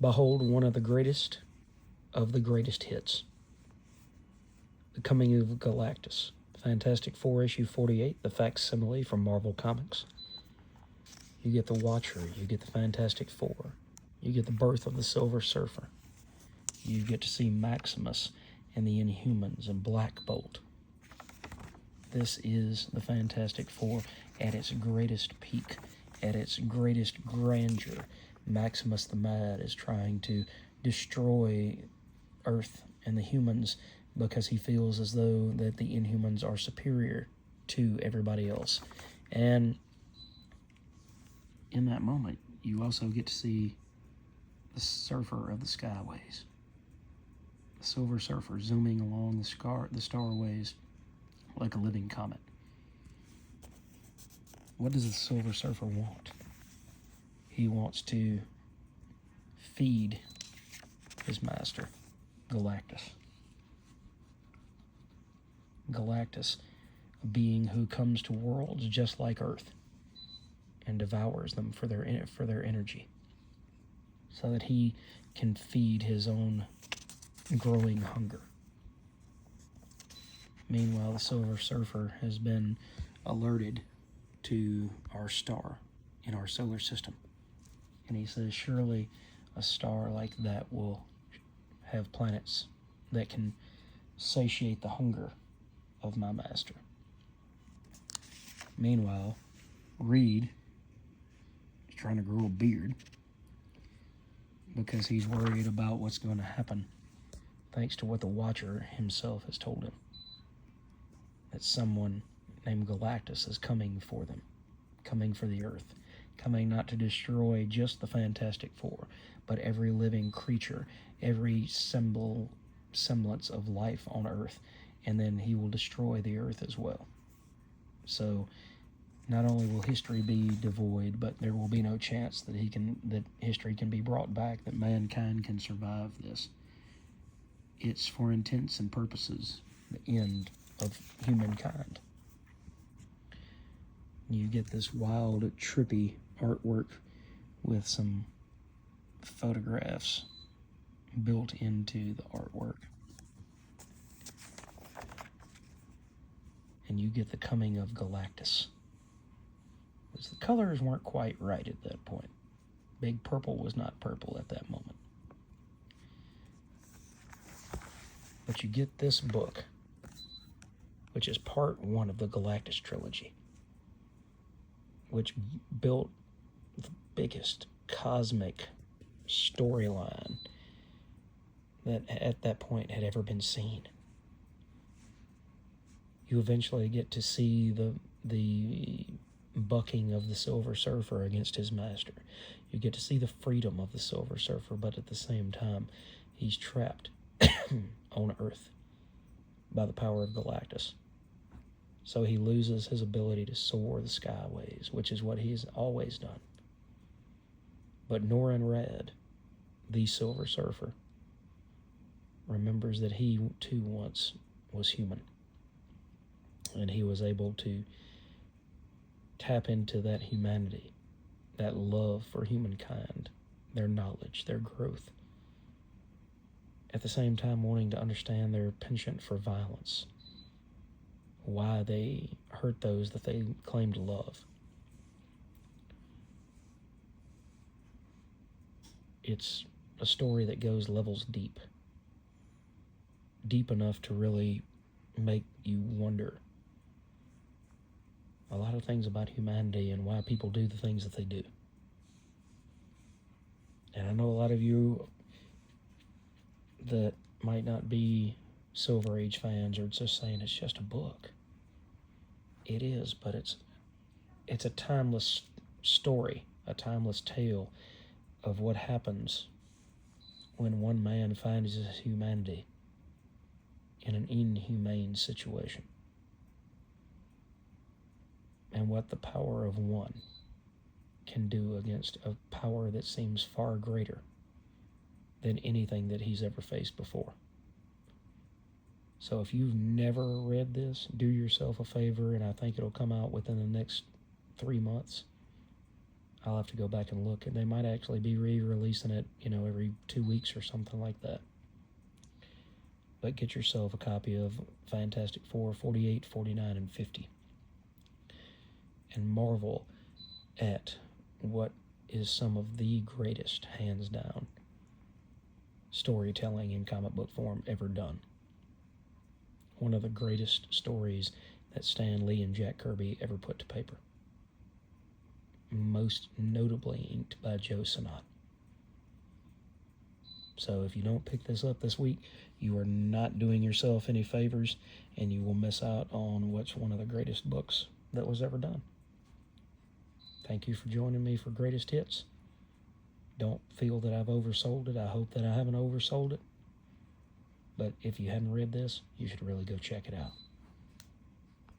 Behold one of the greatest hits. The Coming of Galactus. Fantastic Four issue 48, the Facsimile from Marvel Comics. You get the Watcher, you get the Fantastic Four, you get the birth of the Silver Surfer. You get to see Maximus and the Inhumans and Black Bolt. This is the Fantastic Four at its greatest peak, at its greatest grandeur. Maximus the Mad is trying to destroy Earth and the humans because he feels as though that the Inhumans are superior to everybody else. And in that moment, you also get to see the Surfer of the Skyways. The Silver Surfer zooming along the starways like a living comet. What does the Silver Surfer want? He wants to feed his master, Galactus. Galactus, a being who comes to worlds just like Earth and devours them for their energy, so that he can feed his own growing hunger. Meanwhile, the Silver Surfer has been alerted to our star in our solar system. And he says, surely a star like that will have planets that can satiate the hunger of my master. Meanwhile, Reed is trying to grow a beard because he's worried about what's going to happen, thanks to what the Watcher himself has told him. That someone named Galactus is coming for them, coming for the Earth, coming not to destroy just the Fantastic Four, but every living creature, every semblance of life on Earth, and then he will destroy the Earth as well. So not only will history be devoid, but there will be no chance that history can be brought back, that mankind can survive this. It's, for intents and purposes, the end of humankind. You get this wild, trippy artwork with some photographs built into the artwork. And you get the coming of Galactus. Because the colors weren't quite right at that point. Big Purple was not purple at that moment. But you get this book, which is part 1 of the Galactis Trilogy, which built the biggest cosmic storyline that at that point had ever been seen. You eventually get to see the bucking of the Silver Surfer against his master. You get to see the freedom of the Silver Surfer, but at the same time, he's trapped on Earth by the power of Galactus. So he loses his ability to soar the skyways, which is what he's always done. But Norrin Radd, the Silver Surfer, remembers that he too once was human. And he was able to tap into that humanity, that love for humankind, their knowledge, their growth. At the same time wanting to understand their penchant for violence, why they hurt those that they claim to love. It's a story that goes levels deep enough to really make you wonder a lot of things about humanity and why people do the things that they do. And I know a lot of you that might not be Silver Age fans are just saying it's just a book. It is, but it's a timeless story, a timeless tale of what happens when one man finds his humanity in an inhumane situation, and what the power of one can do against a power that seems far greater than anything that he's ever faced before. So if you've never read this, do yourself a favor, and I think it'll come out within the next 3 months. I'll have to go back and look, and they might actually be re-releasing it, every 2 weeks or something like that. But get yourself a copy of Fantastic Four 48, 49, and 50. And marvel at what is some of the greatest, hands down, storytelling in comic book form ever done. One of the greatest stories that Stan Lee and Jack Kirby ever put to paper. Most notably inked by Joe Sinnott. So if you don't pick this up this week, you are not doing yourself any favors, and you will miss out on what's one of the greatest books that was ever done. Thank you for joining me for Greatest Hits. Don't feel that I've oversold it. I hope that I haven't oversold it. But if you hadn't read this, you should really go check it out.